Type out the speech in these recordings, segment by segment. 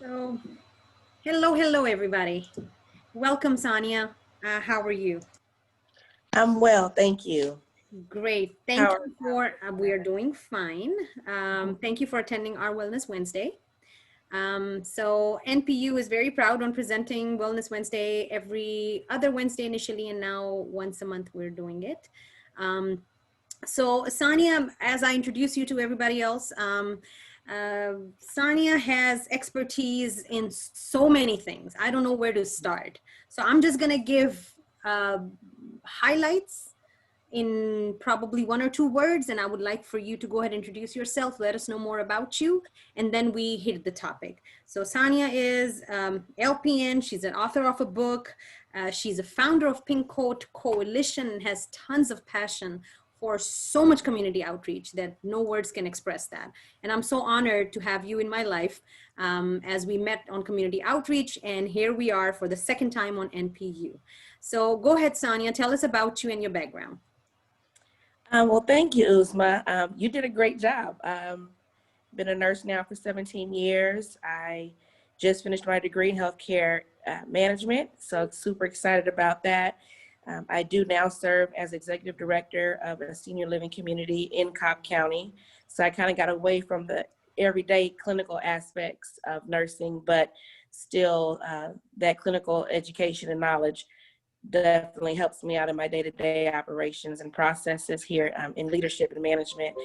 So, hello, everybody. Welcome, Sonja. How are you? I'm well, thank you. Great. Thank How you for, we are doing fine. Thank you for attending our Wellness Wednesday. So NPU is very proud on presenting Wellness Wednesday every other Wednesday initially, and now once a month we're doing it. So Sonja, as I introduce you to everybody else, Sonja has expertise in so many things. I don't know where to start. So I'm just gonna give highlights in probably 1 or 2 words, and I would like for you to go ahead and introduce yourself, let us know more about you, and then we hit the topic. So Sonja is LPN, she's an author of a book, she's a founder of Pink Coat Coalition, and has tons of passion for so much community outreach that no words can express that. And I'm so honored to have you in my life as we met on community outreach, and here we are for the second time on NPU. So go ahead, Sonja, tell us about you and your background. well, thank you, Uzma. You did a great job. Been a nurse now for 17 years. I just finished my degree in healthcare management, so super excited about that. I do now serve as executive director of a senior living community in Cobb County. So I kind of got away from the everyday clinical aspects of nursing, but still that clinical education and knowledge definitely helps me out in my day-to-day operations and processes here in leadership and management.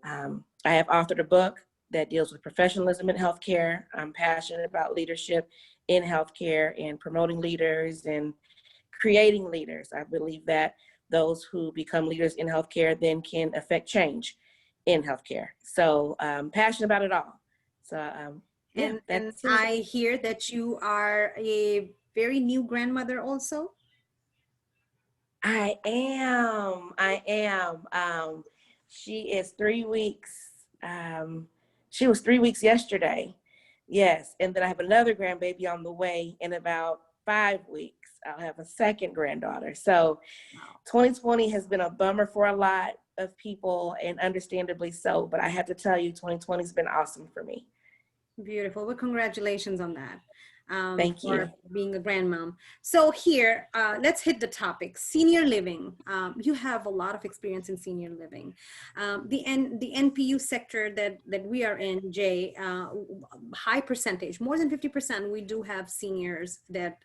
I have authored a book that deals with professionalism in healthcare. I'm passionate about leadership in healthcare and promoting leaders and creating leaders. I believe that those who become leaders in healthcare then can affect change in healthcare. So passionate about it all. So and I hear that you are a very new grandmother also. I am. She is 3 weeks. She was 3 weeks yesterday. Yes. And then I have another grandbaby on the way in about 5 weeks. I'll have a second granddaughter. So 2020 has been a bummer for a lot of people, and understandably so. But I have to tell you, 2020 has been awesome for me. Beautiful. Well, congratulations on that. Thank you. For being a grandmom. So here, let's hit the topic. Senior living. You have a lot of experience in senior living. The NPU sector that we are in, Jay, high percentage, more than 50%, we do have seniors that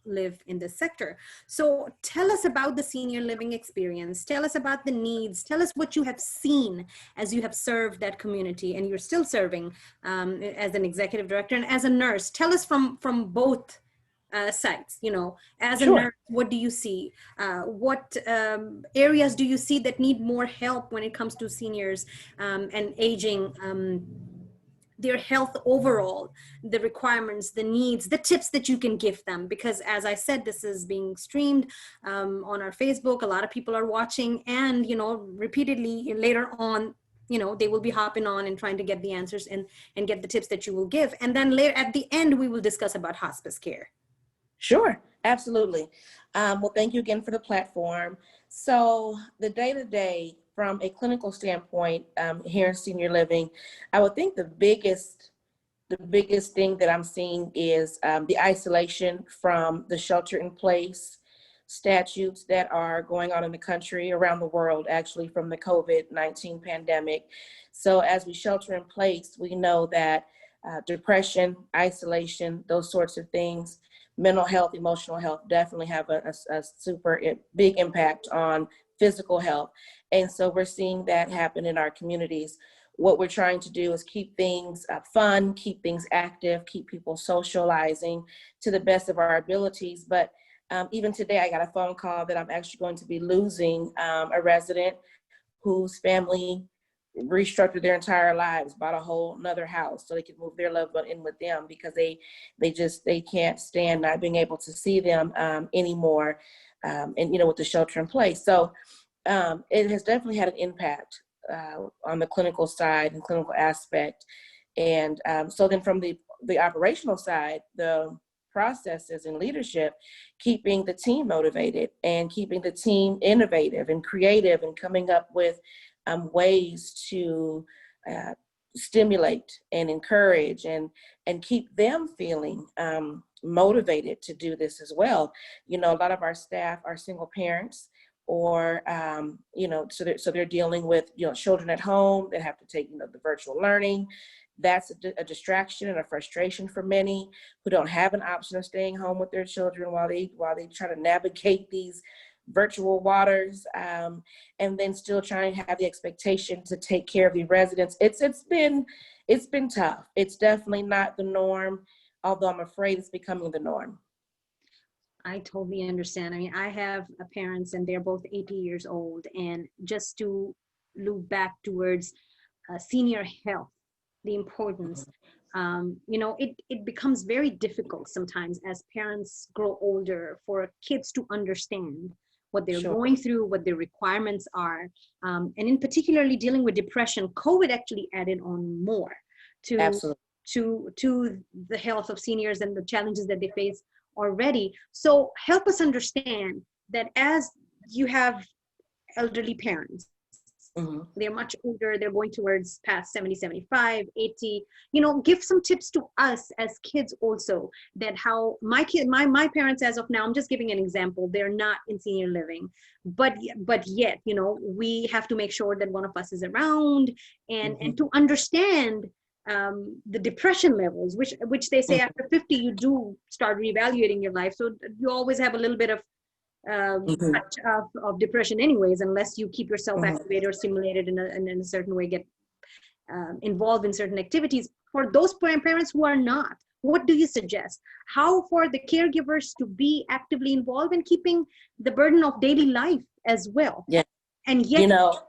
live in this sector. So tell us about the senior living experience. Tell us about the needs. Tell us what you have seen as you have served that community, and you're still serving as an executive director and as a nurse. Tell us from both sides, you know, as a nurse, what do you see? What areas do you see that need more help when it comes to seniors and aging, their health overall, the requirements, the needs, the tips that you can give them? Because as I said, this is being streamed on our Facebook. A lot of people are watching, and, you know, repeatedly later on, you know, they will be hopping on and trying to get the answers and get the tips that you will give. And then later at the end, we will discuss about hospice care. Sure, absolutely. Well, thank you again for the platform. So the day-to-day from a clinical standpoint here in senior living, I would think the biggest thing that I'm seeing is the isolation from the shelter in place statutes that are going on in the country, around the world, actually, from the COVID-19 pandemic. So as we shelter in place, we know that depression, isolation, those sorts of things, mental health, emotional health, definitely have a super big impact on physical health. And so we're seeing that happen in our communities. What we're trying to do is keep things fun, keep things active, keep people socializing to the best of our abilities. But even today, I got a phone call that I'm actually going to be losing a resident whose family restructured their entire lives, bought a whole another house so they could move their loved one in with them, because they can't stand not being able to see them anymore, and, you know, with the shelter in place. So it has definitely had an impact on the clinical side and clinical aspect. And so then from the operational side, the processes and leadership, keeping the team motivated and keeping the team innovative and creative and coming up with ways to stimulate and encourage and keep them feeling motivated to do this as well. You know, a lot of our staff are single parents, or you know, so they're dealing with, you know, children at home that have to take, you know, the virtual learning. That's a distraction and a frustration for many who don't have an option of staying home with their children while they try to navigate these virtual waters, and then still trying to have the expectation to take care of the residents. It's been tough. It's definitely not the norm, although I'm afraid it's becoming the norm. I totally understand. I mean, I have parents and they're both 80 years old. And just to look back towards senior health, the importance, you know, it becomes very difficult sometimes as parents grow older for kids to understand what they're Sure. going through, what their requirements are. And in particularly dealing with depression, COVID actually added on more to Absolutely. to the health of seniors and the challenges that they face already. So help us understand that as you have elderly parents, Mm-hmm. they're much older, they're going towards past 70, 75, 80, you know, give some tips to us as kids also, that how my parents as of now, I'm just giving an example, they're not in senior living, but yet, you know, we have to make sure that one of us is around, and to understand the depression levels, which they say after 50 you do start reevaluating your life, so you always have a little bit of Mm-hmm. touch of depression anyways, unless you keep yourself Mm-hmm. activated or stimulated in a certain way, get involved in certain activities. For those parents who are not, what do you suggest? How for the caregivers to be actively involved in keeping the burden of daily life as well? Yeah. And You yet, know,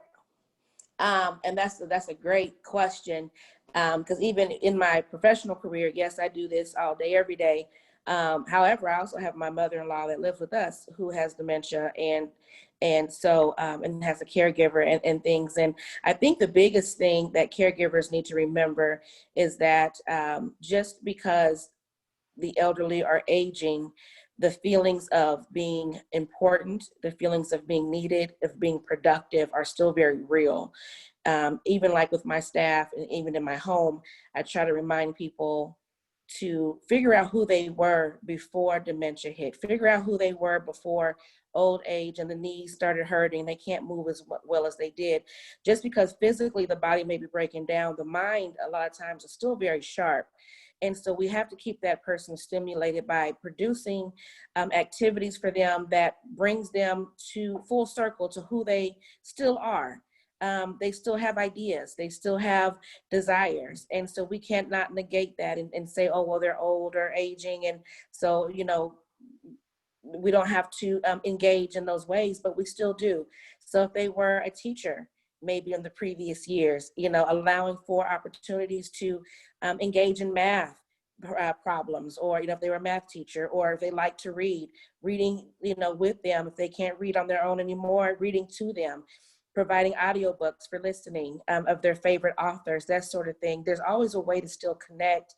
and that's a great question, because even in my professional career, yes, I do this all day, every day. However, I also have my mother-in-law that lives with us who has dementia, and so and has a caregiver and things. And I think the biggest thing that caregivers need to remember is that just because the elderly are aging, the feelings of being important, the feelings of being needed, of being productive are still very real. Even like with my staff and even in my home, I try to remind people to figure out who they were before dementia hit, figure out who they were before old age and the knees started hurting, they can't move as well as they did. Just because physically the body may be breaking down, the mind a lot of times is still very sharp. And so we have to keep that person stimulated by producing activities for them that brings them to full circle to who they still are. They still have ideas, they still have desires. And so we can't not negate that and say, oh, well, they're old or aging. And so, you know, we don't have to engage in those ways, but we still do. So if they were a teacher, maybe in the previous years, you know, allowing for opportunities to engage in math problems, or, you know, if they were a math teacher, or if they like to read, reading, you know, with them. If they can't read on their own anymore, reading to them, providing audiobooks for listening of their favorite authors, that sort of thing. There's always a way to still connect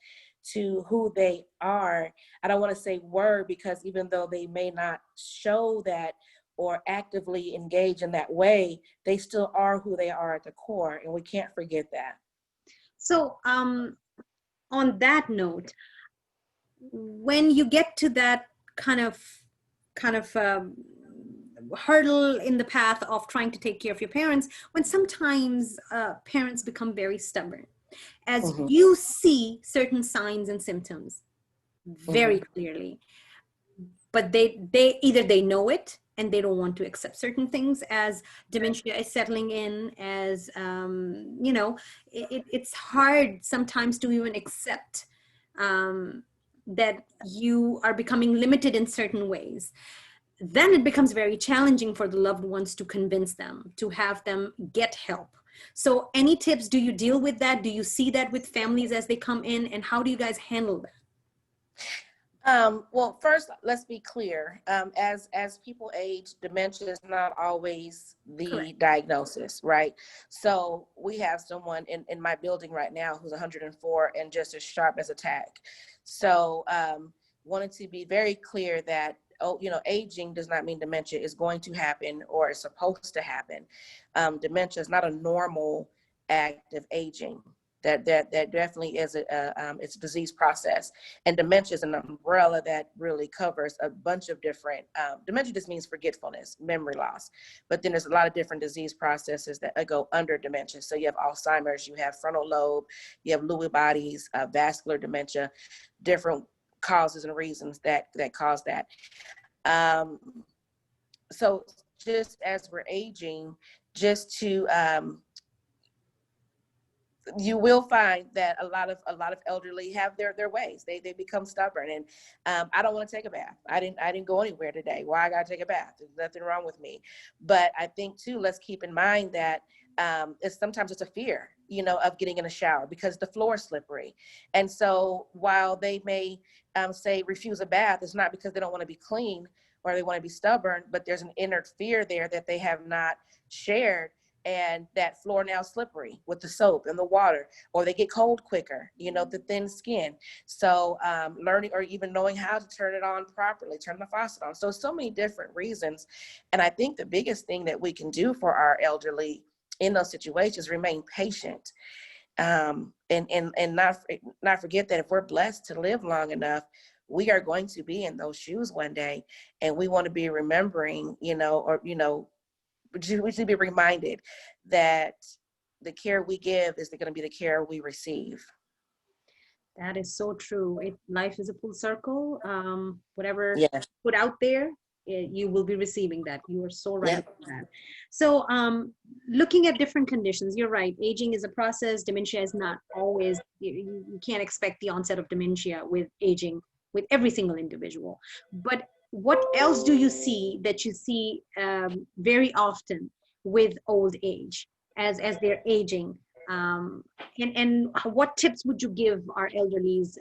to who they are. I don't want to say were, because even though they may not show that or actively engage in that way, they still are who they are at the core, and we can't forget that. so on that note, when you get to that kind of kind of hurdle in the path of trying to take care of your parents, when sometimes parents become very stubborn, as Mm-hmm. you see certain signs and symptoms very Mm-hmm. clearly, but they either they know it and they don't want to accept certain things as dementia is settling in, as you know, it's hard sometimes to even accept that you are becoming limited in certain ways. Then it becomes very challenging for the loved ones to convince them, to have them get help. So any tips? Do you deal with that? Do you see that with families as they come in, and how do you guys handle that? Well, first, let's be clear. As people age, dementia is not always the Correct. diagnosis, right? So we have someone in my building right now who's 104 and just as sharp as a tack. So wanted to be very clear that, oh, you know, aging does not mean dementia is going to happen or is supposed to happen. Dementia is not a normal act of aging. That definitely is it's a disease process, and dementia is an umbrella that really covers a bunch of different. Dementia just means forgetfulness, memory loss, but then there's a lot of different disease processes that go under dementia. So you have Alzheimer's, you have frontal lobe, you have Lewy bodies, vascular dementia, different causes and reasons that cause that. So just as we're aging, just to you will find that a lot of elderly have their ways. They become stubborn, and I don't want to take a bath. I didn't go anywhere today. Why I gotta take a bath? There's nothing wrong with me. But I think too, let's keep in mind that sometimes it's a fear, of getting in a shower because the floor is slippery. And so while they may say refuse a bath, it's not because they don't want to be clean or they want to be stubborn, but there's an inner fear there that they have not shared. And that floor now slippery with the soap and the water, or they get cold quicker, the thin skin. So learning or even knowing how to turn it on properly, turn the faucet on. So many different reasons. And I think the biggest thing that we can do for our elderly in those situations, remain patient, and not forget that if we're blessed to live long enough, we are going to be in those shoes one day, and we want to be remembering, we should be reminded that the care we give is going to be the care we receive. That is so true. Life is a full circle. Whatever Yes. put out there, you will be receiving that. You are so right Yeah. about that. So looking at different conditions, you're right. Aging is a process. Dementia is not always, you can't expect the onset of dementia with aging with every single individual. But what else do you see that you see very often with old age as they're aging? And what tips would you give our elderlies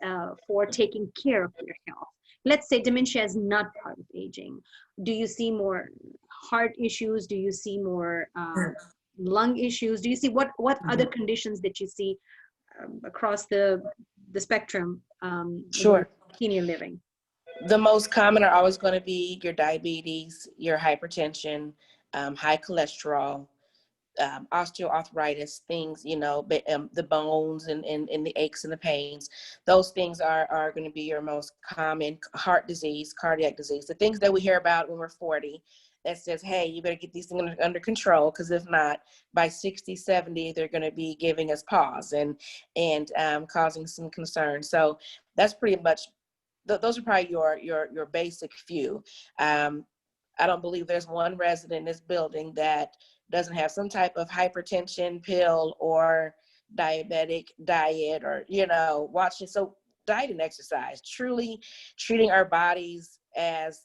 for taking care of their health? Let's say dementia is not part of aging. Do you see more heart issues? Do you see more lung issues? Do you see what other conditions that you see across the spectrum with Sure. senior living? The most common are always going to be your diabetes, your hypertension, high cholesterol, osteoarthritis, things, the bones and the aches and the pains. Those things are going to be your most common. Heart disease, cardiac disease, the things that we hear about when we're 40 that says, hey, you better get these things under control, because if not, by 60, 70, they're going to be giving us pause and causing some concern. So that's pretty much, those are probably your basic few. I don't believe there's one resident in this building that doesn't have some type of hypertension pill or diabetic diet, or, watching. So diet and exercise, truly treating our bodies as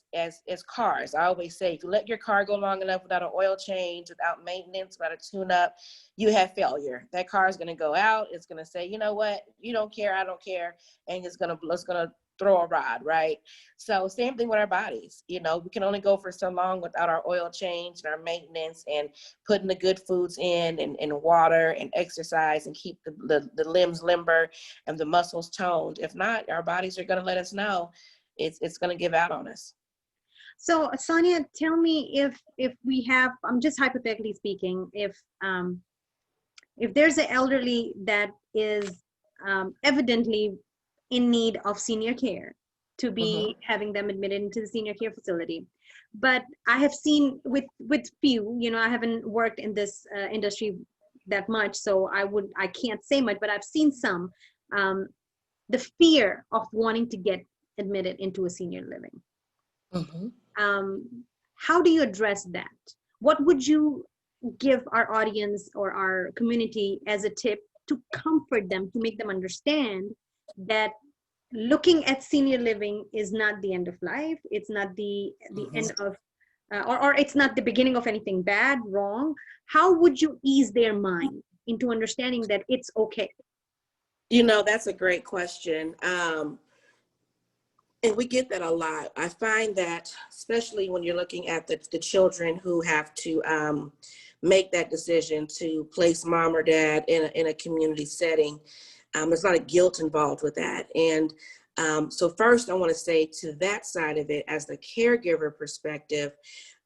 cars. I always say, if you let your car go long enough without an oil change, without maintenance, without a tune-up, you have failure. That car is going to go out. It's going to say, you know what, you don't care, I don't care, and it's going to throw a rod, right? So same thing with our bodies. We can only go for so long without our oil change and our maintenance and putting the good foods in, and water and exercise, and keep the limbs limber and the muscles toned. If not, our bodies are going to let us know it's going to give out on us. So Sonja, tell me, if we have, I'm just hypothetically speaking, if there's an elderly that is evidently in need of senior care, to be having them admitted into the senior care facility. But I have seen with few, I haven't worked in this industry that much, so I can't say much, but I've seen some, the fear of wanting to get admitted into a senior living. How do you address that? What would you give our audience or our community as a tip to comfort them, to make them understand that looking at senior living is not the end of life? It's not the end of, or it's not the beginning of anything bad, wrong. How would you ease their mind into understanding that it's okay? That's a great question. And we get that a lot. I find that, especially when you're looking at the children who have to make that decision to place mom or dad in a community setting, there's a lot of guilt involved with that. And so first, I want to say, to that side of it, as the caregiver perspective,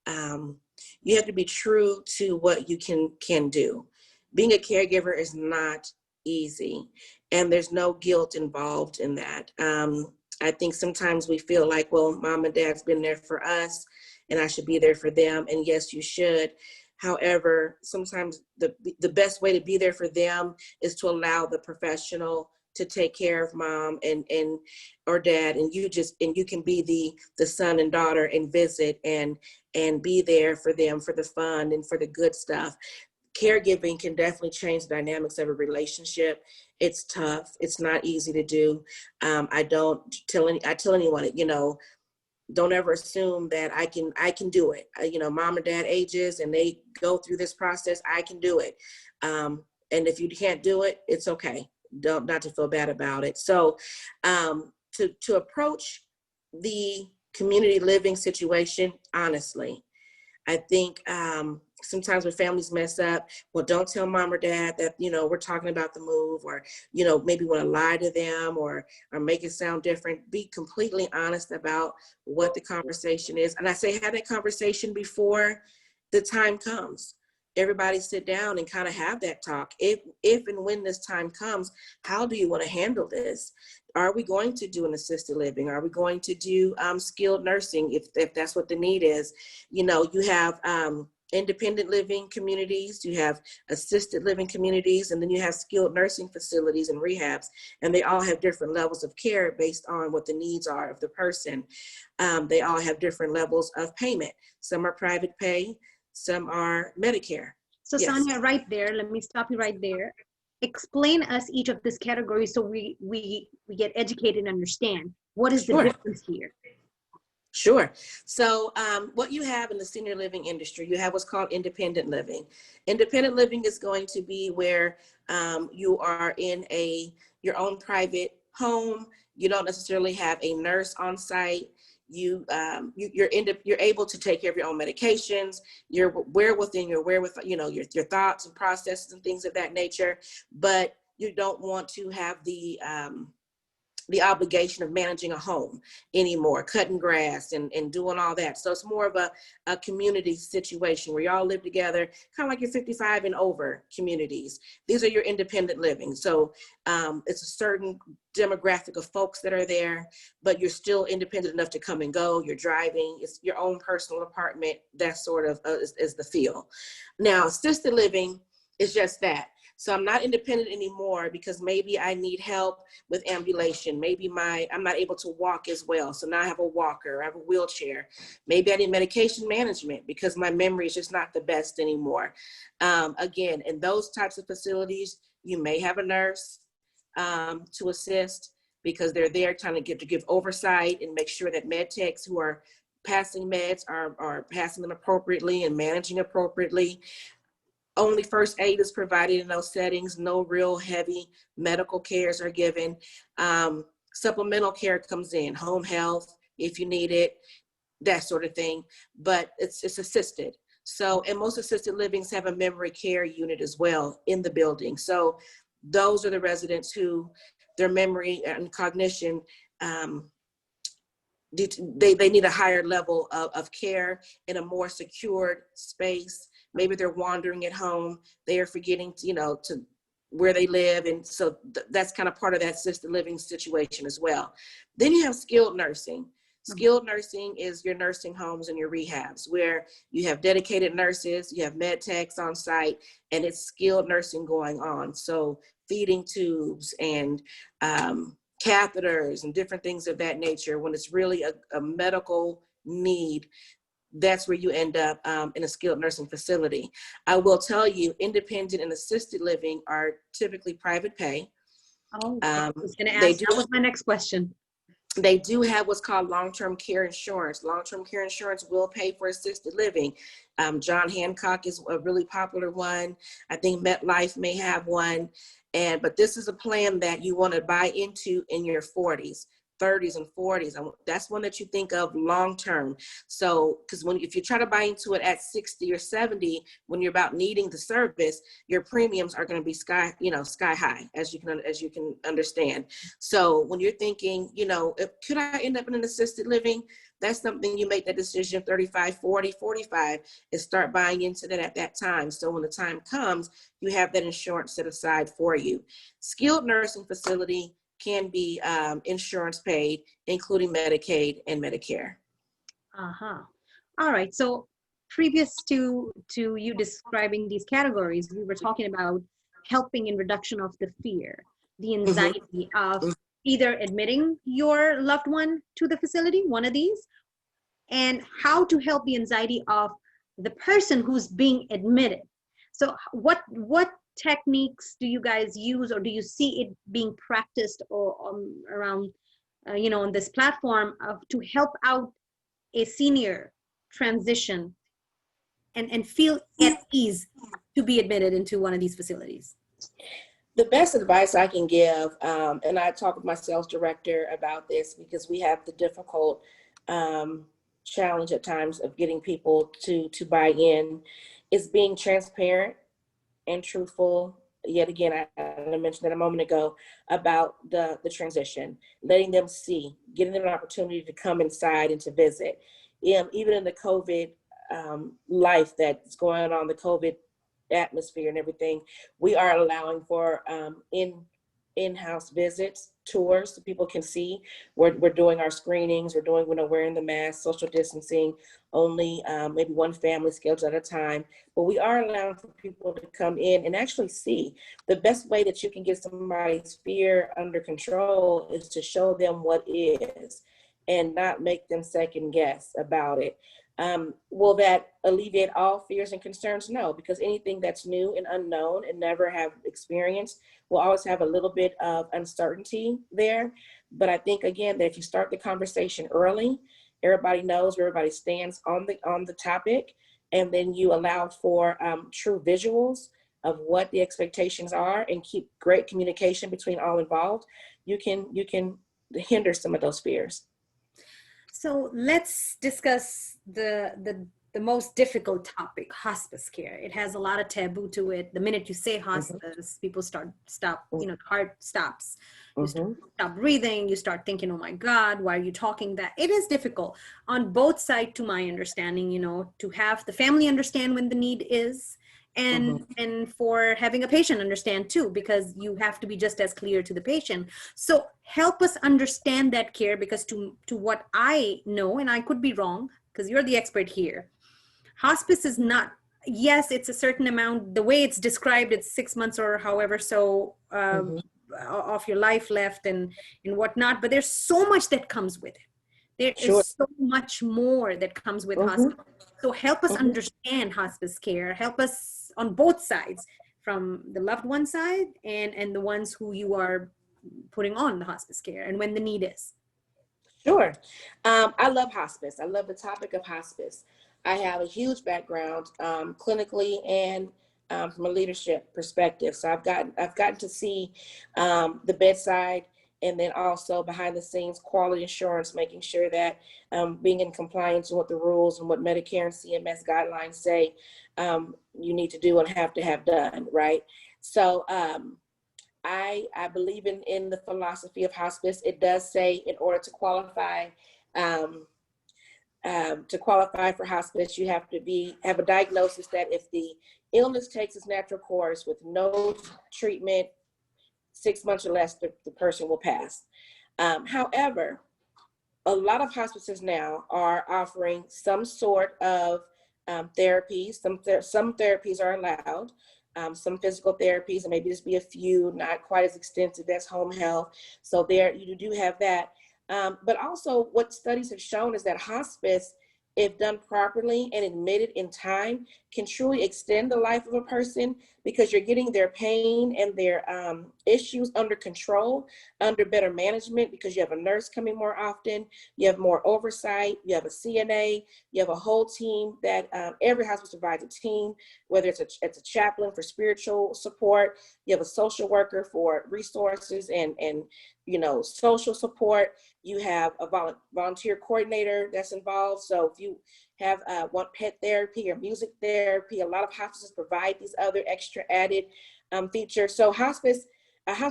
you have to be true to what you can do. Being a caregiver is not easy, and there's no guilt involved in that. I think sometimes we feel like, well, mom and dad's been there for us and I should be there for them. And yes, you should. However, sometimes the best way to be there for them is to allow the professional to take care of mom and or dad, and you can be the son and daughter and visit and be there for them for the fun and for the good stuff. Caregiving can definitely change the dynamics of a relationship. It's tough. It's not easy to do. I tell anyone, don't ever assume that I can do it. Mom and dad ages and they go through this process. I can do it. And if you can't do it, it's okay. Not to feel bad about it. So to approach the community living situation honestly, I think sometimes when families mess up, well, don't tell mom or dad that, we're talking about the move, or, maybe want to lie to them or make it sound different. Be completely honest about what the conversation is. And I say, have that conversation before the time comes. Everybody sit down and kind of have that talk. If and when this time comes, how do you want to handle this? Are we going to do an assisted living? Are we going to do skilled nursing if that's what the need is? You have independent living communities, you have assisted living communities, and then you have skilled nursing facilities and rehabs, and they all have different levels of care based on what the needs are of the person. They all have different levels of payment. Some are private pay, some are Medicare. So yes. Sonja, right there, let me stop you right there. Explain us each of these categories so we get educated and understand what is the difference here. Sure. So what you have in the senior living industry, you have what's called independent living. Independent living is going to be where you are in your own private home. You don't necessarily have a nurse on site. You're able to take care of your own medications. You're within your thoughts and processes and things of that nature, but you don't want to have the obligation of managing a home anymore, cutting grass and doing all that. So it's more of a community situation where y'all live together, kind of like your 55 and over communities. These are your independent living. So it's a certain demographic of folks that are there, but you're still independent enough to come and go. You're driving, it's your own personal apartment. That sort of is the feel. Now, assisted living is just that. So I'm not independent anymore because maybe I need help with ambulation. Maybe I'm not able to walk as well. So now I have a walker, I have a wheelchair. Maybe I need medication management because my memory is just not the best anymore. Again, in those types of facilities, you may have a nurse to assist because they're there trying to give oversight and make sure that med techs who are passing meds are passing them appropriately and managing appropriately. Only first aid is provided in those settings. No real heavy medical cares are given. Supplemental care comes in, home health, if you need it, that sort of thing. But it's assisted. So, and most assisted livings have a memory care unit as well in the building. So those are the residents who their memory and cognition, they need a higher level of care in a more secured space. Maybe they're wandering at home. They are forgetting to where they live. And so that's kind of part of that assisted living situation as well. Then you have skilled nursing. Skilled nursing is your nursing homes and your rehabs where you have dedicated nurses, you have med techs on site, and it's skilled nursing going on. So feeding tubes and catheters and different things of that nature. When it's really a medical need, that's where you end up in a skilled nursing facility. I will tell you, independent and assisted living are typically private pay. Oh, I was going to ask, that was my next question. They do have what's called long-term care insurance. Long-term care insurance will pay for assisted living. John Hancock is a really popular one. I think MetLife may have one. But this is a plan that you want to buy into in your 40s. 30s and 40s. That's one that you think of long term. So, because if you try to buy into it at 60 or 70, when you're about needing the service, your premiums are going to be sky high, as you can understand. So when you're thinking, could I end up in an assisted living? That's something you make that decision 35, 40, 45, and start buying into that at that time. So when the time comes, you have that insurance set aside for you. Skilled nursing facility can be insurance paid, including Medicaid and Medicare. Uh-huh. All right. So previous to you describing these categories, we were talking about helping in reduction of the fear, the anxiety of either admitting your loved one to the facility, one of these, and how to help the anxiety of the person who's being admitted. So what techniques do you guys use, or do you see it being practiced or around on this platform to help out a senior transition and feel at ease to be admitted into one of these facilities? The best advice I can give, and I talk with my sales director about this because we have the difficult challenge at times of getting people to buy in, is being transparent and truthful. Yet again, I mentioned that a moment ago about the transition, letting them see, giving them an opportunity to come inside and to visit. Even in the COVID life that's going on, the COVID atmosphere and everything, we are allowing for in-house visits, tours, so people can see. We're doing our screenings. We're wearing the mask, social distancing, only maybe one family scheduled at a time. But we are allowing for people to come in and actually see. The best way that you can get somebody's fear under control is to show them what is and not make them second guess about it. Will that alleviate all fears and concerns? No, because anything that's new and unknown and never have experienced will always have a little bit of uncertainty there. But I think, again, that if you start the conversation early, everybody knows where everybody stands on the topic, and then you allow for true visuals of what the expectations are and keep great communication between all involved, you can hinder some of those fears. So let's discuss the most difficult topic, hospice care. It has a lot of taboo to it. The minute you say hospice, people heart stops. You stop breathing, you start thinking, oh my God, why are you talking that? It is difficult on both sides, to my understanding, to have the family understand when the need is, and for having a patient understand too, because you have to be just as clear to the patient. So help us understand that care, because to what I know, and I could be wrong because you're the expert here, hospice is not, yes, it's a certain amount, the way it's described, it's 6 months or however so of your life left and whatnot, but there's so much that comes with it. There is so much more that comes with hospice. So help us understand hospice care. Help us on both sides, from the loved one side and the ones who you are putting on the hospice care, and when the need is. Sure. I love hospice. I love the topic of hospice. I have a huge background clinically and from a leadership perspective. So I've gotten to see the bedside, and then also behind the scenes quality assurance, making sure that being in compliance with the rules and what Medicare and CMS guidelines say you need to do and have to have done, right? So I believe in the philosophy of hospice. It does say in order to qualify for hospice, you have to have a diagnosis that if the illness takes its natural course with no treatment, 6 months or less, the person will pass. However, a lot of hospices now are offering some sort of therapy. Some therapies are allowed, some physical therapies, and maybe just be a few, not quite as extensive as home health. So there you do have that. But also what studies have shown is that hospice, if done properly and admitted in time, can truly extend the life of a person, because you're getting their pain and their issues under control, under better management, because you have a nurse coming more often, you have more oversight, you have a CNA, you have a whole team that every hospice provides a team, whether it's a chaplain for spiritual support, you have a social worker for resources and social support. You have a volunteer coordinator that's involved. So if you have want pet therapy or music therapy, a lot of hospices provide these other extra added features. So a hospice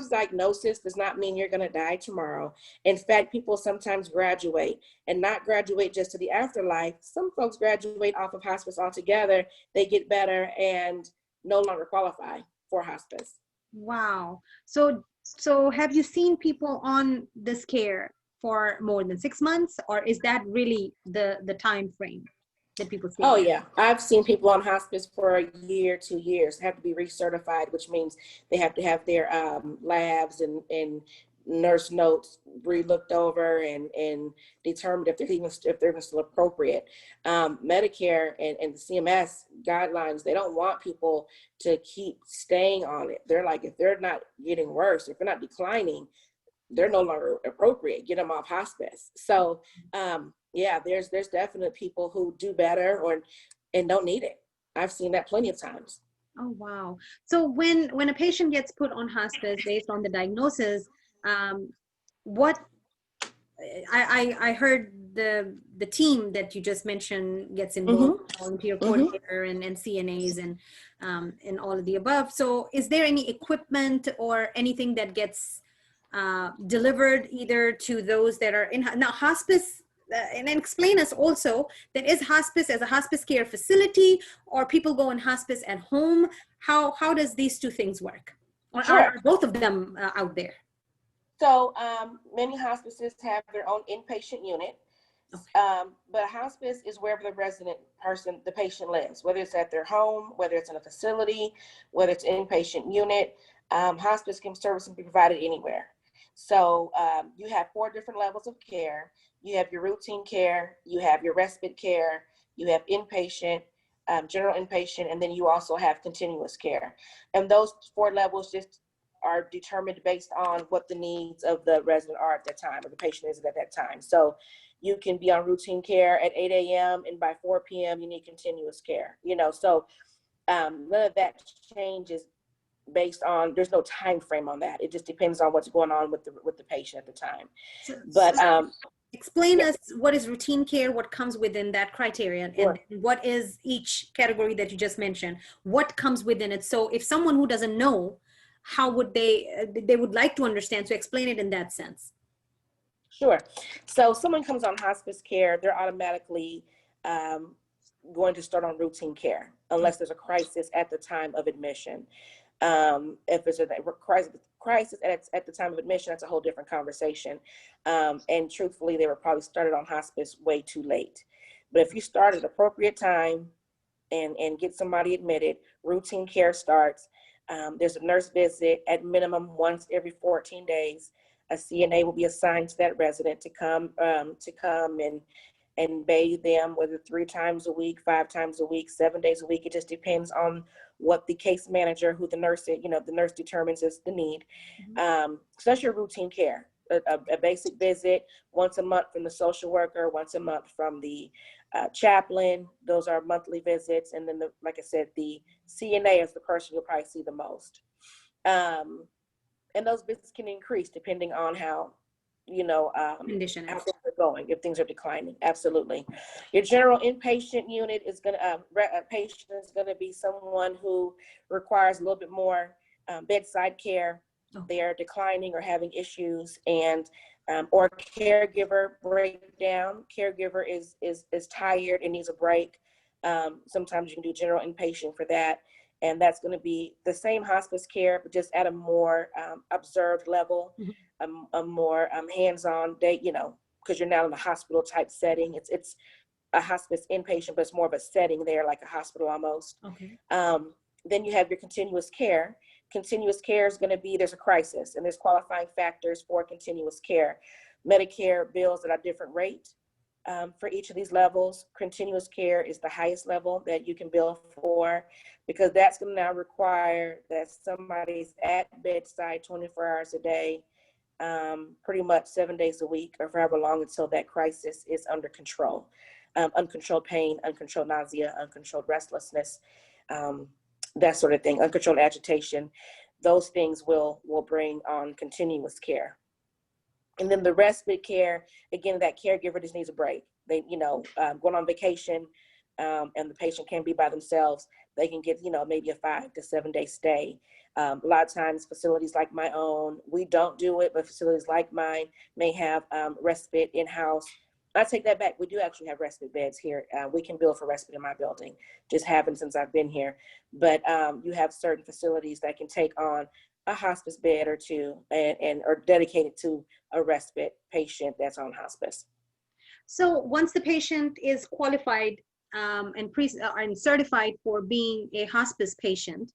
diagnosis does not mean you're going to die tomorrow. In fact, people sometimes graduate and not graduate just to the afterlife. Some folks graduate off of hospice altogether. They get better and no longer qualify for hospice. Wow. So have you seen people on this care for more than 6 months, or is that really the time frame that people stay Oh on? yeah, I've seen people on hospice for a year, 2 years. They have to be recertified, which means they have to have their labs and nurse notes re-looked over and determined if they're even still appropriate. Medicare and the CMS guidelines, they don't want people to keep staying on it. They're like, if they're not getting worse, if they're not declining, they're no longer appropriate. Get them off hospice. So yeah, there's definite people who do better and don't need it. I've seen that plenty of times. Oh, wow. So when a patient gets put on hospice based on the diagnosis, what I heard the team that you just mentioned gets involved, Mm-hmm. volunteer Mm-hmm. coordinator and CNAs and all of the above. So is there any equipment or anything that gets delivered either to those that are in now hospice? And explain us also that is hospice as a hospice care facility, or people go in hospice at home. How does these two things work? Or Sure. are both of them out there? So many hospices have their own inpatient unit, but a hospice is wherever the patient lives, whether it's at their home, whether it's in a facility, whether it's an inpatient unit. Hospice service can be provided anywhere. So you have 4 different levels of care. You have your routine care, you have your respite care, you have inpatient, general inpatient, and then you also have continuous care. And those 4 levels just are determined based on what the needs of the resident are at that time, or the patient is at that time. So you can be on routine care at 8 a.m. and by 4 p.m. you need continuous care. So none of that changes based on, there's no time frame on that. It just depends on what's going on with the patient at the time. But explain yeah, us what is routine care, what comes within that criterion, and sure. what is each category that you just mentioned, what comes within it. So if someone who doesn't know, how would they would like to understand, so explain it in that sense. Sure. So someone comes on hospice care, they're automatically going to start on routine care unless there's a crisis at the time of admission. If there's a crisis at the time of admission, that's a whole different conversation. And truthfully, they were probably started on hospice way too late. But if you start at appropriate time and get somebody admitted, routine care starts. There's a nurse visit at minimum once every 14 days. A CNA will be assigned to that resident to come and bathe them, whether 3 times a week, 5 times a week, 7 days a week. It just depends on what the case manager, who the nurse determines is the need. So that's your routine care. A basic visit once a month from the social worker, once a month from the chaplain. Those are monthly visits. And then, like I said, the CNA is the person you'll probably see the most. And those visits can increase depending on how Condition how is. things are going, if things are declining. Absolutely. Your general inpatient unit is going to, a patient is going to be someone who requires a little bit more bedside care. They are declining or having issues, and or caregiver breakdown. Caregiver is tired and needs a break. Sometimes you can do general inpatient for that. And that's going to be the same hospice care, but just at a more observed level, a more hands-on day, because you're not in a hospital type setting. It's a hospice inpatient, but it's more of a setting there, like a hospital almost. Okay. Then you have your continuous care. Continuous care is going to be, there's a crisis, and there's qualifying factors for continuous care. Medicare bills at a different rate for each of these levels. Continuous care is the highest level that you can bill for, because that's going to now require that somebody's at bedside 24 hours a day, pretty much 7 days a week, or forever long until that crisis is under control. Uncontrolled pain, uncontrolled nausea, uncontrolled restlessness, that sort of thing, uncontrolled agitation. Those things will bring on continuous care. And then the respite care, again, that caregiver just needs a break. They, going on vacation, and the patient can be by themselves. They can get, maybe a 5 to 7 day stay. A lot of times facilities like my own, we don't do it, but facilities like mine may have respite in-house. I take that back. We do actually have respite beds here. We can bill for respite in my building. Just haven't since I've been here. But you have certain facilities that can take on a hospice bed or two and are dedicated to a respite patient that's on hospice. So once the patient is qualified and certified for being a hospice patient,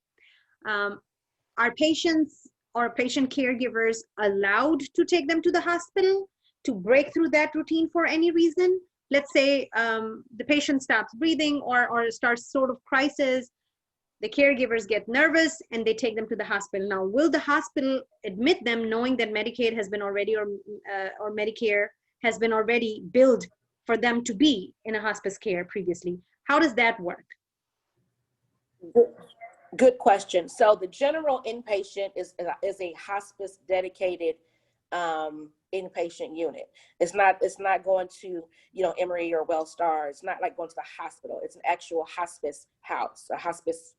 are patients or patient caregivers allowed to take them to the hospital to break through that routine for any reason? Let's say the patient stops breathing or starts sort of crisis. The caregivers get nervous and they take them to the hospital. Now, will the hospital admit them knowing that Medicaid has been already or Medicare has been already billed for them to be in a hospice care previously? How does that work? Good question. So the general inpatient is a hospice dedicated inpatient unit. It's not going to, Emory or Wellstar. It's not like going to the hospital. It's an actual hospice house, a hospice,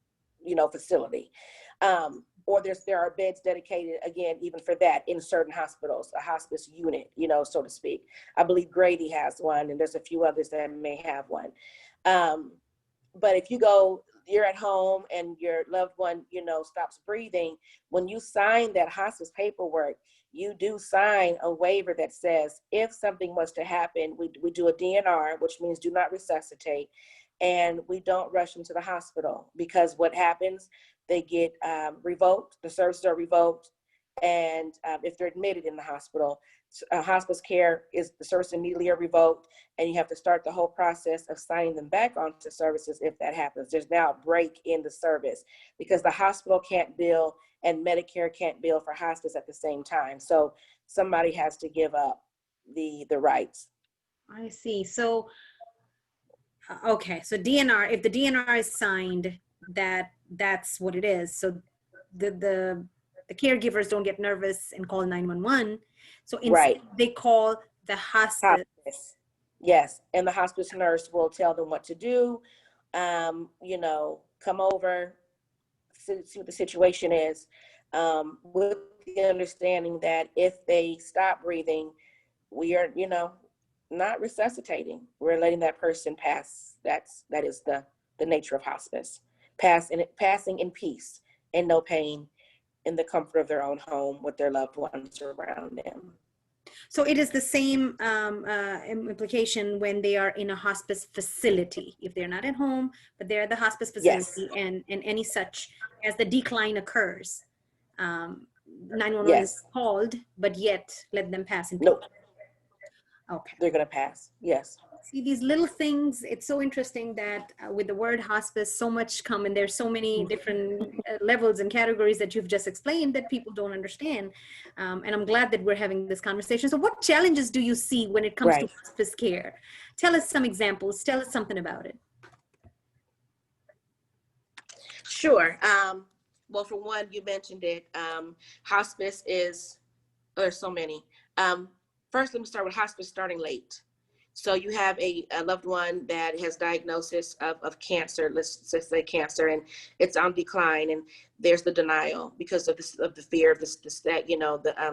facility. Or there are beds dedicated, again, even for that in certain hospitals, a hospice unit, so to speak. I believe Grady has one, and there's a few others that may have one. But if you're at home and your loved one, stops breathing, when you sign that hospice paperwork, you do sign a waiver that says, if something was to happen, we do a DNR, which means do not resuscitate, and we don't rush them to the hospital, because what happens, they get revoked, the services are revoked, and if they're admitted in the hospital, hospice care is the service immediately are revoked, and you have to start the whole process of signing them back onto services if that happens. There's now a break in the service because the hospital can't bill and Medicare can't bill for hospice at the same time. So somebody has to give up the rights. I see. So, okay. So DNR, if the DNR is signed, that's what it is. So the caregivers don't get nervous and call 911. So instead Right. they call the hospice. Yes, and the hospice nurse will tell them what to do. Come over, see what the situation is, with the understanding that if they stop breathing, we are, not resuscitating. We're letting that person pass. That is the nature of hospice. Passing in peace and no pain, in the comfort of their own home with their loved ones around them. So it is the same implication when they are in a hospice facility. If they're not at home, but they're at the hospice facility, yes. and any such as the decline occurs, 911 yes. is called, but yet let them pass in peace. Nope. Okay. They're going to pass. Yes. See, these little things, it's so interesting that with the word hospice, so much come, and there's so many different levels and categories that you've just explained that people don't understand. And I'm glad that we're having this conversation. So what challenges do you see when it comes to hospice care? Tell us some examples. Tell us something about it. Sure. Well, for one, you mentioned it. Hospice there's so many. First, let me start with hospice starting late. So you have a loved one that has diagnosis of cancer, let's just say cancer, and it's on decline, and there's the denial because of the fear of the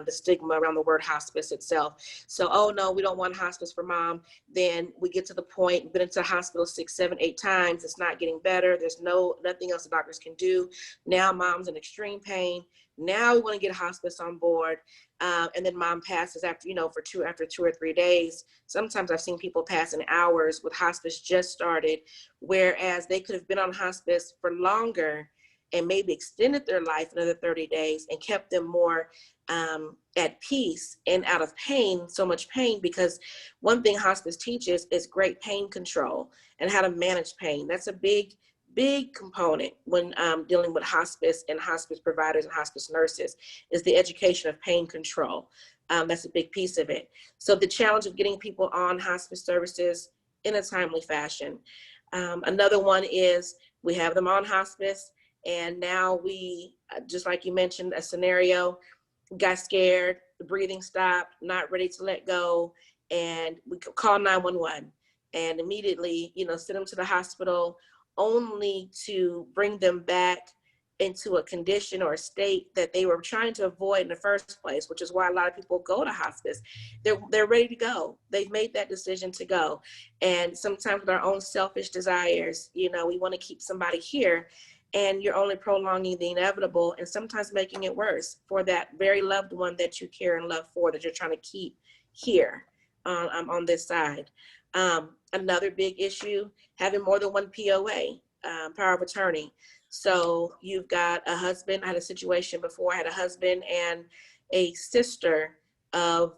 stigma around the word hospice itself. So, oh no, we don't want hospice for mom. Then we get to the point, we've been into the hospital 6, 7, 8 times. It's not getting better. There's nothing else the doctors can do. Now mom's in extreme pain. Now we want to get hospice on board. And then mom passes after 2 or 3 days. Sometimes I've seen people pass in hours with hospice just started, whereas they could have been on hospice for longer and maybe extended their life another 30 days and kept them more at peace and out of pain, so much pain, because one thing hospice teaches is great pain control and how to manage pain. That's a big component when dealing with hospice and hospice providers and hospice nurses is the education of pain control. That's a big piece of it. So the challenge of getting people on hospice services in a timely fashion. Another one is we have them on hospice, and now we, just like you mentioned, a scenario, got scared, the breathing stopped, not ready to let go, and we call 911 and immediately, send them to the hospital, only to bring them back into a condition or a state that they were trying to avoid in the first place, which is why a lot of people go to hospice. They're ready to go. They've made that decision to go. And sometimes with our own selfish desires, we want to keep somebody here, and you're only prolonging the inevitable and sometimes making it worse for that very loved one that you care and love for, that you're trying to keep here on this side. Another big issue, having more than one POA, power of attorney. So you've got a husband. I had a situation before. I had a husband and a sister of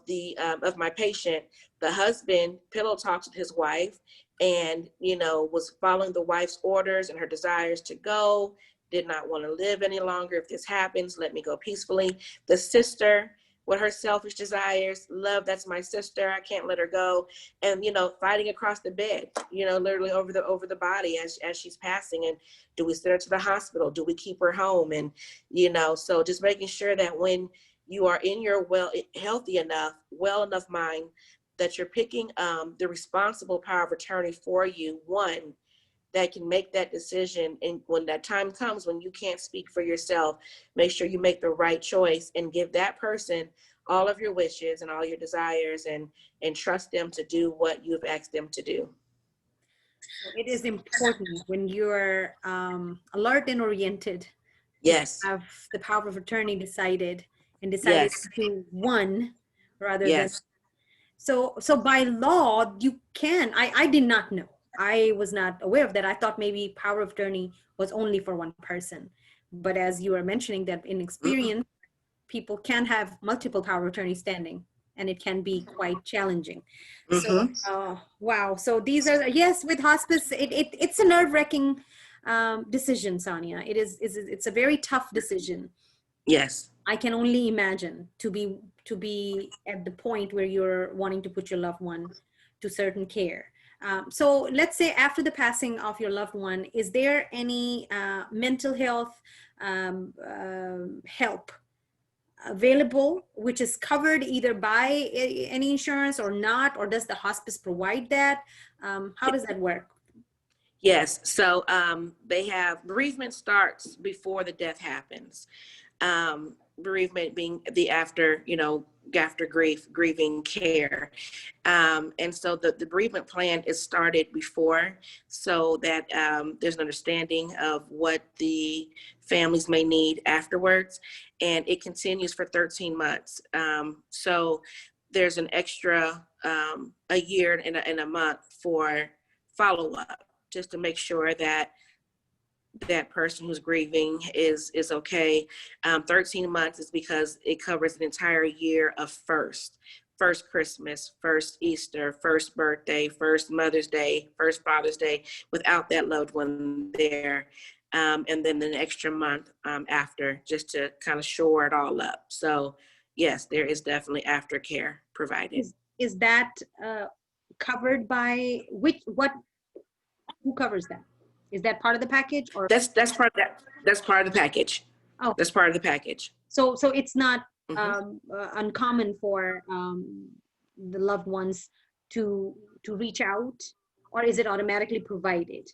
my patient. The husband pillow talked with his wife, and was following the wife's orders and her desires to go. Did not want to live any longer. If this happens, let me go peacefully. The sister, with her selfish desires, love, that's my sister, I can't let her go, and fighting across the bed, literally over the body as she's passing. And do we send her to the hospital? Do we keep her home? And so just making sure that when you are in your well enough mind, that you're picking the responsible power of attorney for you, one that can make that decision. And when that time comes, when you can't speak for yourself, make sure you make the right choice and give that person all of your wishes and all your desires, and trust them to do what you've asked them to do. So it is important when you're alert and oriented. Yes. To have the power of attorney decided Yes. to one rather than. Yes. So by law, you can, I did not know. I was not aware of that. I thought maybe power of attorney was only for one person. But as you were mentioning that in experience, people can have multiple power of attorney standing, and it can be quite challenging. So, wow. So these are, yes, with hospice, it's a nerve-wracking decision, Sonja. It's a very tough decision. Yes. I can only imagine to be at the point where you're wanting to put your loved one to certain care. So let's say after the passing of your loved one, is there any mental health help available, which is covered either by any insurance or not, or does the hospice provide that? How does that work? Yes. So they have, bereavement starts before the death happens. Bereavement being the after grieving care. And so the bereavement plan is started before, so that there's an understanding of what the families may need afterwards. And it continues for 13 months. So there's an extra a year and a month for follow-up, just to make sure that that person who's grieving is okay. 13 months is because it covers an entire year of first Christmas, first Easter, first birthday, first Mother's Day, first Father's Day, without that loved one there. And then an extra month after, just to kind of shore it all up. So yes, there is definitely aftercare provided. Is that covered by who covers that? Is that part of the package, or that's part of that? That's part of the package. Oh, that's part of the package. So it's not uncommon for the loved ones to reach out, or is it automatically provided?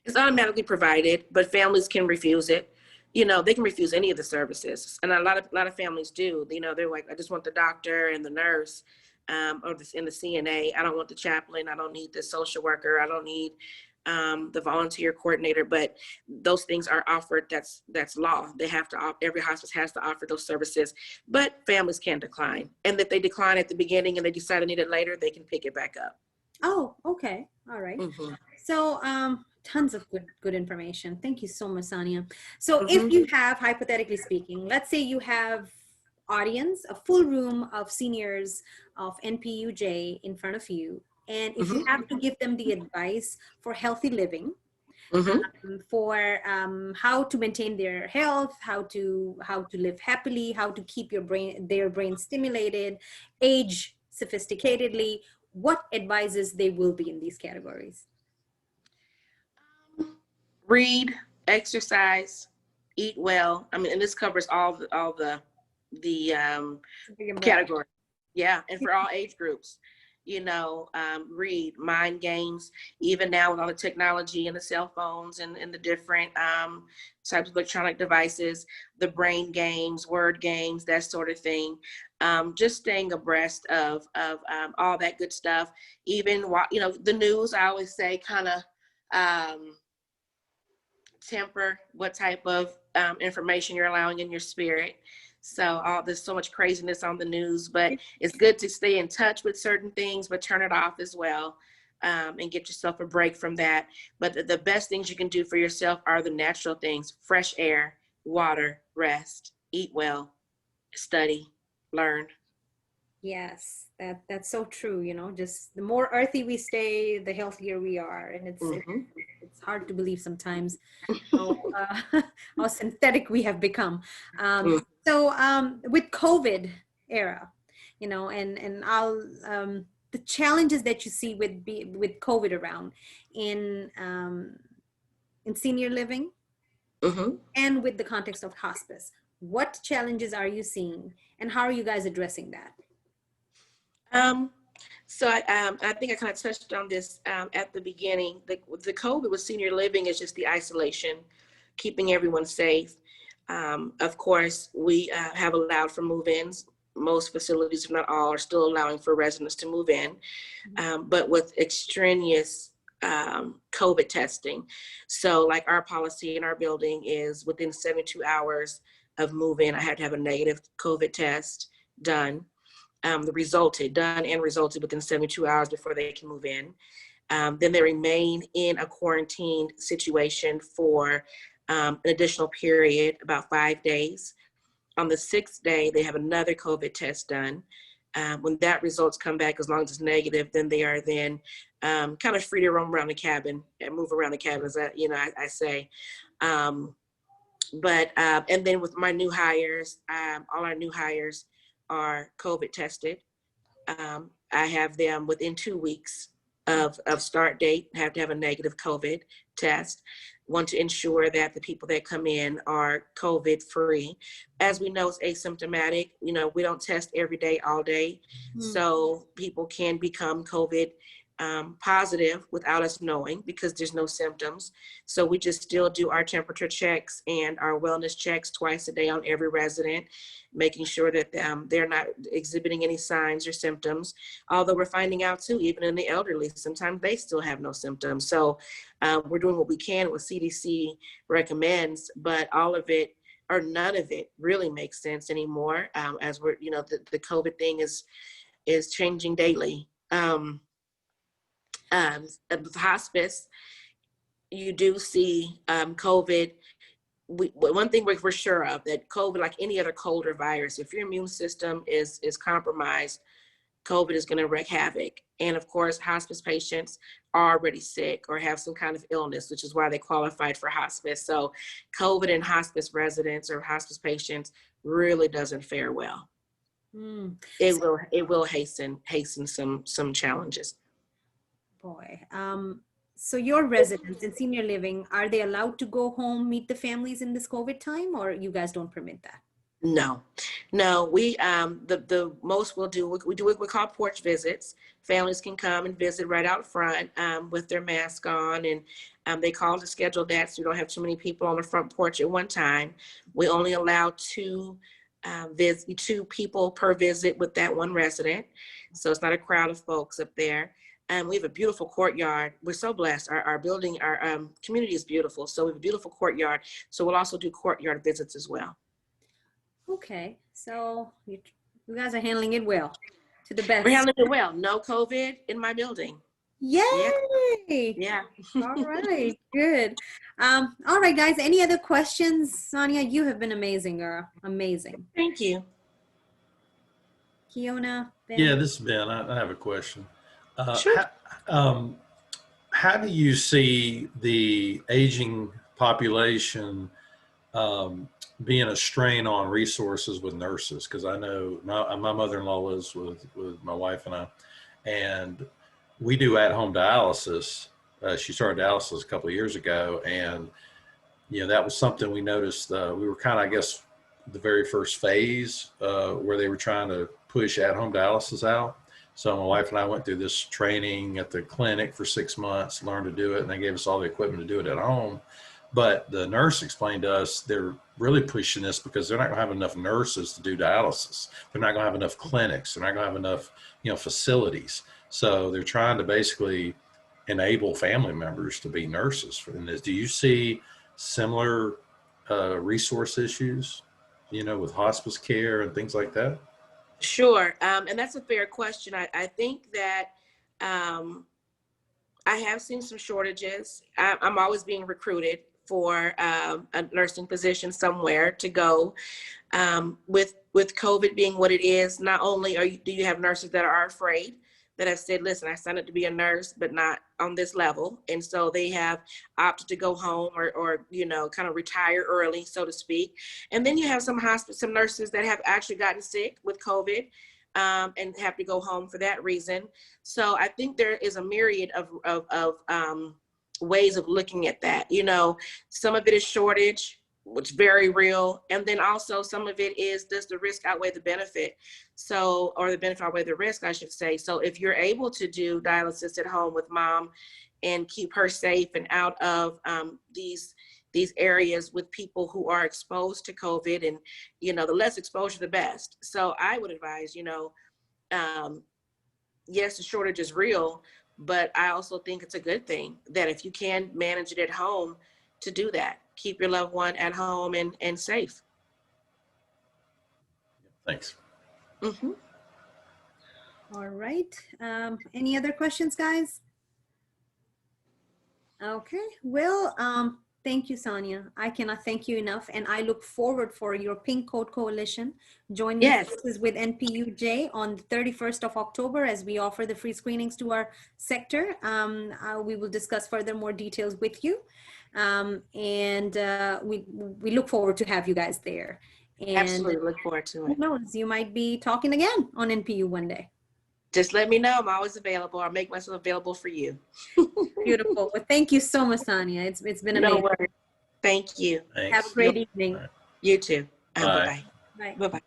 It's automatically provided, but families can refuse it. They can refuse any of the services, and a lot of families do. They're like, I just want the doctor and the nurse, or in the CNA. I don't want the chaplain. I don't need the social worker. I don't need the volunteer coordinator. But those things are offered. That's law. They have to. Every hospice has to offer those services, but families can decline. And if they decline at the beginning and they decide to need it later, they can pick it back up. Oh, okay, all right. So tons of good information. Thank you so much, Sonja. So if you have, hypothetically speaking, let's say you have audience, a full room of seniors of NPU-J in front of you, and if you have to give them the advice for healthy living, for how to maintain their health, how to live happily, how to keep their brain stimulated, age sophisticatedly, what advices they will be in these categories? Read, exercise, eat well. I mean, and this covers all the the Big and broad. category. Yeah, and for all age groups, read mind games. Even now with all the technology and the cell phones and the different types of electronic devices, the brain games, word games, that sort of thing. Just staying abreast of all that good stuff. Even while the news, I always say, kind of temper what type of information you're allowing in your spirit. So there's so much craziness on the news, but it's good to stay in touch with certain things, but turn it off as well, and get yourself a break from that. But the best things you can do for yourself are the natural things: fresh air, water, rest, eat well, study, learn. Yes, that's so true. Just the more earthy we stay, the healthier we are, and Hmm. it's hard to believe sometimes how how synthetic we have become. With COVID era, and the challenges that you see with COVID around in um, in senior living Hmm. and with the context of hospice, what challenges are you seeing, and how are you guys addressing that? Um, I think I kind of touched on this at the beginning. The COVID with senior living is just the isolation, keeping everyone safe. Of course, we have allowed for move-ins. Most facilities, if not all, are still allowing for residents to move in, but with extraneous COVID testing. So like our policy in our building is within 72 hours of move-in, I had to have a negative COVID test done. The resulted done and resulted within 72 hours before they can move in. Then they remain in a quarantined situation for an additional period, about 5 days. On the 6th day, they have another COVID test done. When that results come back, as long as it's negative, then they are then kind of free to roam around the cabin and move around the cabin, as I say. And then with my new hires, all our new hires are COVID tested. I have them within 2 weeks of start date, have to have a negative COVID test. Want to ensure that the people that come in are COVID free. As we know, it's asymptomatic. We don't test every day, all day. So people can become COVID positive without us knowing because there's no symptoms. So we just still do our temperature checks and our wellness checks twice a day on every resident, making sure that they're not exhibiting any signs or symptoms. Although we're finding out too, even in the elderly, sometimes they still have no symptoms. So we're doing what we can, what CDC recommends, but all of it or none of it really makes sense anymore, as we're, the COVID thing is changing daily. With hospice, you do see COVID. One thing we're sure of, that COVID, like any other cold or virus, if your immune system is compromised, COVID is going to wreak havoc. And of course, hospice patients are already sick or have some kind of illness, which is why they qualified for hospice. So COVID and hospice residents or hospice patients really doesn't fare well. It will hasten some challenges. Boy. So your residents in senior living, are they allowed to go home, meet the families in this COVID time, or you guys don't permit that? No. We the most we'll do, we do what we call porch visits. Families can come and visit right out front with their mask on, and they call to schedule that so you don't have too many people on the front porch at one time. We only allow two people per visit with that one resident, so it's not a crowd of folks up there. And we have a beautiful courtyard. We're so blessed. Our building, our community is beautiful. So we have a beautiful courtyard. So we'll also do courtyard visits as well. Okay, so you guys are handling it well, to the We're best. handling it well. No COVID in my building. Yay! Yeah. All right, good. All right, guys. Any other questions? Sonja, you have been amazing, girl. Amazing. Thank you. Kiona, Yeah, Ben. this is Ben. I have a question. Sure. How do you see the aging population being a strain on resources with nurses? Because I know my mother-in-law lives with my wife and I, and we do at-home dialysis. She started dialysis a couple of years ago, and that was something we noticed. We were kind of, I guess, the very first phase where they were trying to push at-home dialysis out. So my wife and I went through this training at the clinic for 6 months, learned to do it, and they gave us all the equipment to do it at home. But the nurse explained to us they're really pushing this because they're not going to have enough nurses to do dialysis. They're not going to have enough clinics. They're not going to have enough, facilities. So they're trying to basically enable family members to be nurses in this. Do you see similar resource issues, with hospice care and things like that? Sure. And that's a fair question. I think that I have seen some shortages. I'm always being recruited for a nursing position somewhere to go. With COVID being what it is, not only do you have nurses that are afraid, that have said, listen, I signed up to be a nurse, but not on this level. And so they have opted to go home or kind of retire early, so to speak. And then you have some nurses that have actually gotten sick with COVID and have to go home for that reason. So I think there is a myriad of ways of looking at that. Some of it is shortage, which is very real. And then also some of it is, does the risk outweigh the benefit? Or the benefit outweigh the risk, I should say. So if you're able to do dialysis at home with mom and keep her safe and out of these areas with people who are exposed to COVID, and, the less exposure, the best. So I would advise, yes, the shortage is real, but I also think it's a good thing that if you can manage it at home, to do that. Keep your loved one at home and safe. Thanks. Mm-hmm. All right. Any other questions, guys? Okay. Well, thank you, Sonja. I cannot thank you enough. And I look forward for your Pink Coat Coalition joining forces with NPU-J on the 31st of October as we offer the free screenings to our sector. We will discuss further more details with you. We look forward to have you guys there. And absolutely look forward to it. Who knows, you might be talking again on NPU one day. Just let me know. I'm always available. I'll make myself available for you. Beautiful. Well, thank you so much, Sonja. It's been amazing. No worries. Thank you. Thanks. Have a great evening. Right. You too. Bye. Bye-bye. Bye. Bye-bye.